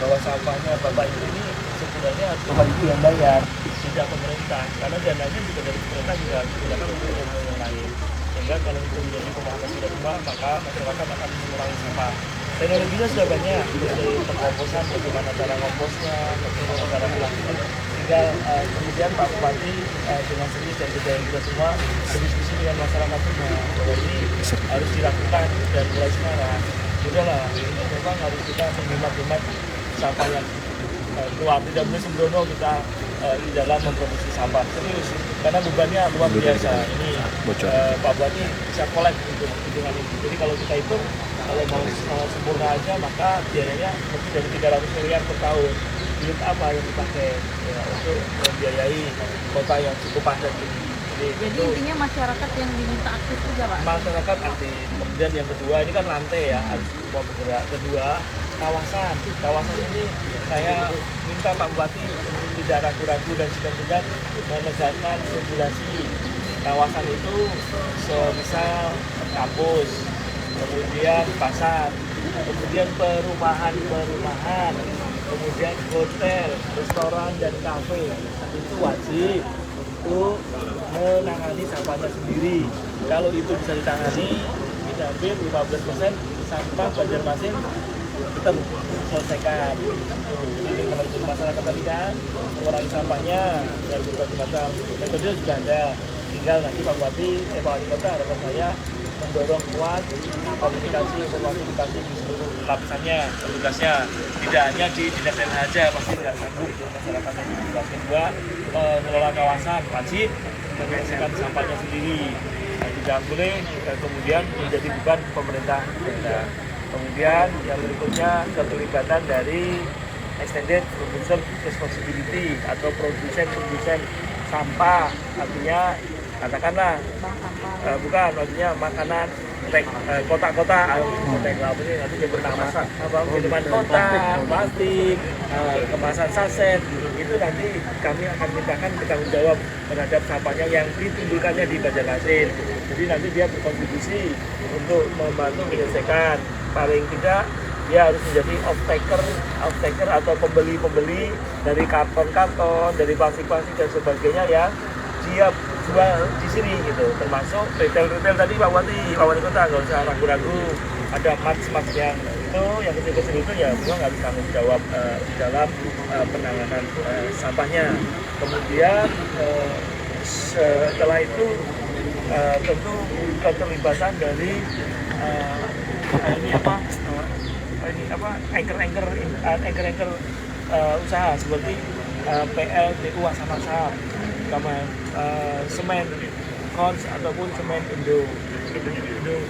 bahwa sampahnya Bapak Ibu ini sebenarnya Bapak Ibu yang bayar, tidak pemerintah, karena dananya juga dari pemerintah juga digunakan untuk yang lain. Sehingga kalau itu menjadi pemahaman sudah rumah, maka masyarakat akan mengurangi sampah. Teknologinya sudah banyak, dari pengkomposan, bagaimana cara komposnya, bagaimana cara melakukan. Tinggal kemudian Pak Bupati dengan seni dan budaya kita semua berdiskusi dengan masyarakat semua bahwa ini harus dilakukan dan mulai sekarang. Sudahlah, ini memang harus kita menghemat-hemat sampah yang keluar, tidak boleh sembrono kita di dalam memproduksi sampah. Serius, karena bebannya luar biasa. Ini Pak Bupati bisa kolek untuk hitungan ini. Jadi kalau kita hitung, kalau mau sempurna aja maka biayanya lebih dari 300 miliar per tahun. Duit apa yang dipakai ya, untuk membiayai kota yang cukup padat ini. Jadi intinya masyarakat yang diminta aktif juga, Pak? Masyarakat aktif. Kemudian yang kedua, ini kan lantai ya, harus semua bergerak. Kedua, kawasan. Kawasan ini saya minta Pak Bupati tidak ragu-ragu dan segan-segan menegakkan regulasi. Kawasan itu semisal kampus, kemudian pasar, kemudian perumahan, kemudian hotel, restoran, dan kafe. Itu wajib untuk menangani sampahnya sendiri. Kalau itu bisa ditangani, bisa hampir 15% sampah Banjarmasin kita selesaikan. Jadi kalau itu masyarakat tadi kan mengurangi sampahnya dan berbagai macam metode sudah ada. Tinggal nanti Pak Bupati, Pak Wali Kota harapan saya mendorong kuat komunikasi informasi di seluruh lapisannya, tugasnya tidak hanya di dinas lain saja, pasti tidak sanggup masyarakat yang tugas kedua mengelola kawasan wajib menyelesaikan sampahnya sendiri, tidak boleh kemudian menjadi beban pemerintah. Kemudian yang berikutnya keterlibatan dari extended producer responsibility atau produsen sampah, artinya katakanlah maksudnya makanan kotak-kotak nanti dia bernama minuman kotak, plastik, kemasan saset, itu nanti kami akan mintakan bertanggung jawab terhadap sampahnya yang ditimbulkannya di Banjarmasin. Jadi nanti dia berkontribusi untuk membantu menyelesaikan. Paling tidak dia harus menjadi off-taker atau pembeli dari karton-karton, dari plastik-plastik dan sebagainya yang dia jual di sini gitu, termasuk retail tadi Pak Wali Kota nggak usah ragu-ragu, ada mats yang itu yang kecil-kecil itu ya memang harus tanggung jawab di dalam penanganan sampahnya. Kemudian setelah itu tentu keterlibatan dari anchor usaha seperti PLTU Asam-Asam, semen Kons ataupun semen Indo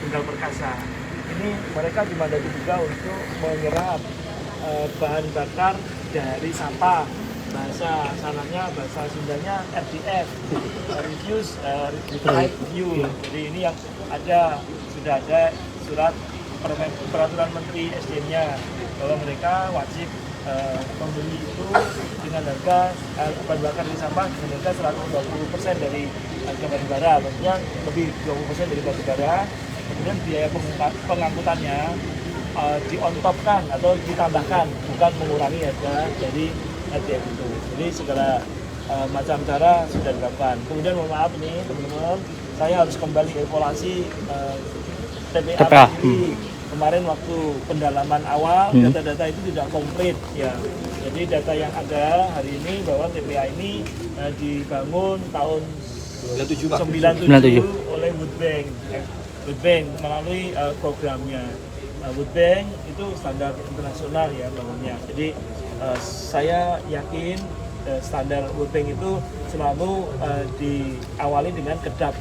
Tunggal Perkasa. Ini mereka dimandati juga untuk menyerap bahan bakar dari sampah. Bahasa Sundanya RDF, Refuse Retrieve Fuel. Jadi ini yang sudah ada surat peraturan Menteri SDM-nya bahwa mereka wajib membeli itu dengan harga bahan bakar dari sampah dengan harga 120% dari harga batubara, maksudnya lebih 20% dari batubara. Kemudian biaya pengangkutannya di on top-kan atau ditambahkan, bukan mengurangi harga dari RDF itu. Jadi segala macam cara sudah dilakukan. Kemudian mohon maaf nih teman-teman, saya harus kembali evaluasi TPA sendiri. Kemarin waktu pendalaman awal data-data itu tidak komplit ya. Jadi data yang ada hari ini bahwa TPA ini dibangun tahun 97 oleh World Bank melalui programnya. World Bank itu standar internasional ya bangunnya. Jadi saya yakin standar World Bank itu selalu diawali dengan kedap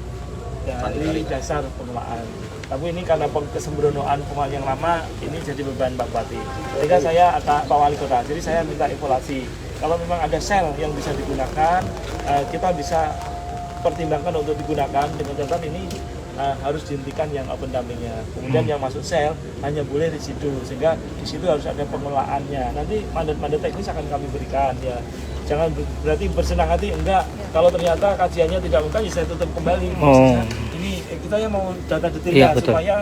dari dasar pengelolaan. Tapi ini karena kesembronoan pengelolaan yang lama, ini jadi beban Pak Bupati. Sehingga saya Pak Wali Kota, jadi saya minta evaluasi. Kalau memang ada sel yang bisa digunakan, kita bisa pertimbangkan untuk digunakan dengan catatan ini harus dihentikan yang open dumpingnya. Kemudian yang masuk sel hanya boleh residu, sehingga di situ harus ada pengelolaannya. Nanti mandat-mandat teknis akan kami berikan ya. Jangan berarti bersenang hati enggak. Kalau ternyata kajiannya tidak bukan, ya saya tutup kembali. Ini saya mau data Iya, detailnya betul. supaya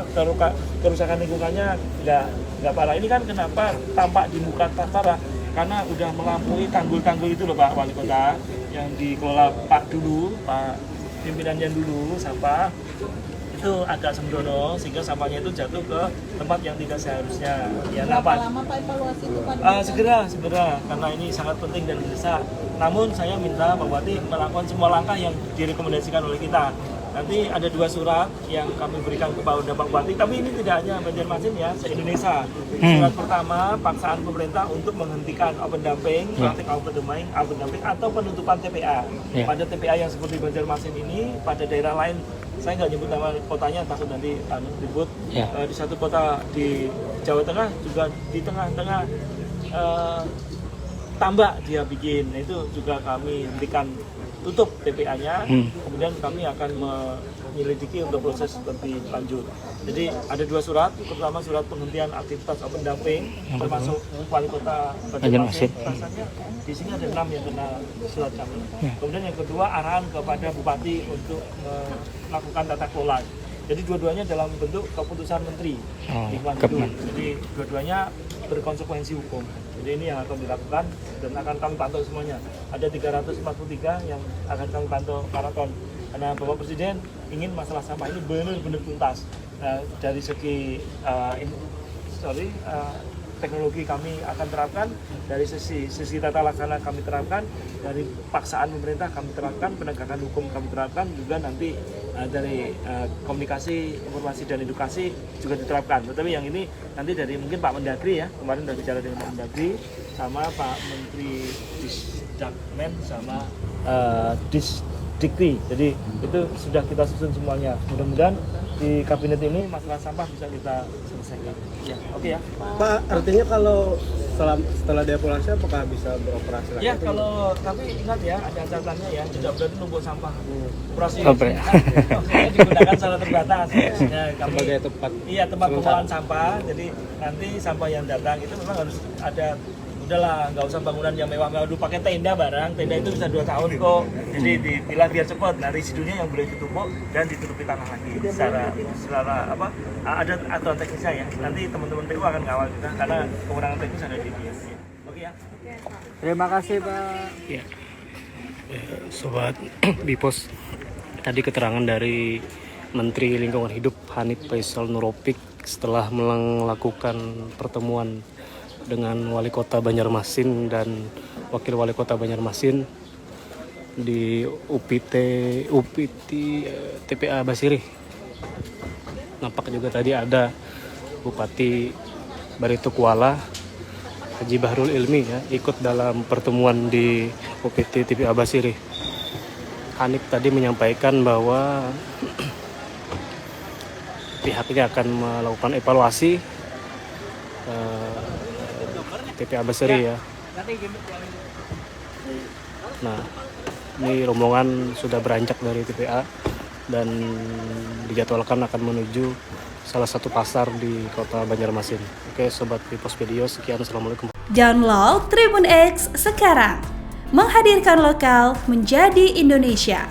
kerusakan lingkungannya nggak parah. Ini kan kenapa tampak di muka parah? Karena udah melampaui tanggul-tanggul itu loh Pak Wali Kota yang dikelola Pak pimpinannya dulu sampah itu agak sembrono sehingga sampahnya itu jatuh ke tempat yang tidak seharusnya. Ya, Berapa lama Pak evaluasi itu Pak? Segera karena ini sangat penting dan mendesak. Namun saya minta Pak Bupati melakukan semua langkah yang direkomendasikan oleh kita. Nanti ada 2 surat yang kami berikan kepada Pak Bupati, tapi ini tidak hanya Banjarmasin ya, se-Indonesia. Surat pertama, paksaan pemerintah untuk menghentikan open dumping, praktik open dumping atau penutupan TPA. Pada TPA yang seperti Banjarmasin ini, pada daerah lain, saya nggak nyebut nama kotanya, takut nanti ribut. Di satu kota di Jawa Tengah juga di tengah-tengah tambak dia bikin, itu juga kami hentikan tutup TPA-nya, kemudian kami akan menyelidiki untuk proses lebih lanjut. Jadi ada 2 surat, pertama surat penghentian aktivitas open dumping, termasuk Wali Kota Banjarmasin. Rasanya di sini ada 6 yang kena surat kami. Kemudian yang kedua arahan kepada Bupati untuk melakukan tata kelola. Jadi dua-duanya dalam bentuk keputusan Menteri Lingkungan Hidup. Jadi dua-duanya berkonsekuensi hukum. Jadi ini yang akan dilakukan dan akan kami pantau semuanya. Ada 343 yang akan kami pantau maraton. Karena Bapak Presiden ingin masalah sampah ini benar-benar tuntas. Dari segi teknologi kami akan terapkan, dari sisi tata laksana kami terapkan, dari paksaan pemerintah kami terapkan, penegakan hukum kami terapkan, juga nanti dari komunikasi, informasi dan edukasi juga diterapkan. Tetapi yang ini nanti dari mungkin Pak Mendagri ya, kemarin sudah bicara dengan Pak Mendagri sama Pak Menteri Disdagmen sama Disdikti. Jadi itu sudah kita susun semuanya. Mudah-mudahan di kabinet ini masalah sampah bisa kita selesaikan. Ya, oke ya. Pak, artinya kalau setelah dievaluasi apakah bisa beroperasi lagi? Ya, tapi ingat ya, ada catatannya ya, tidak berarti numpuk sampah. Operasi maksudnya digunakan secara terbatas. Ya, Sebagai tempat. Iya, tempat pengolahan sampah. Jadi nanti sampah yang datang itu memang harus ada. Udahlah, nggak usah bangunan yang mewah-mewah dulu, pakai tenda tenda itu bisa 2 tahun kok. Jadi dipilah biar cepat. Nah, residunya yang boleh ditumpuk dan ditutupi tanah lagi. Secara apa? Ada aturan teknisnya ya. Nanti teman-teman PU akan ngawal kita karena kewenangan teknis ada di dia. Oke ya. Terima kasih Pak. Ya, Sobat Bipos, tadi keterangan dari Menteri Lingkungan Hidup Hanif Faisal Nuropik setelah melakukan pertemuan dengan Wali Kota Banjarmasin dan Wakil Wali Kota Banjarmasin di UPT TPA Basiri. Nampak juga tadi ada Bupati Barito Kuala Haji Bahrul Ilmi ya, ikut dalam pertemuan di UPT TPA Basiri. Hanif tadi menyampaikan bahwa pihaknya akan melakukan evaluasi TPA Basiri ya. Nah, ini rombongan sudah beranjak dari TPA dan dijadwalkan akan menuju salah satu pasar di kota Banjarmasin. Oke, Sobat Bipos Video, sekian. Assalamualaikum. Download Tribun X sekarang, menghadirkan lokal menjadi Indonesia.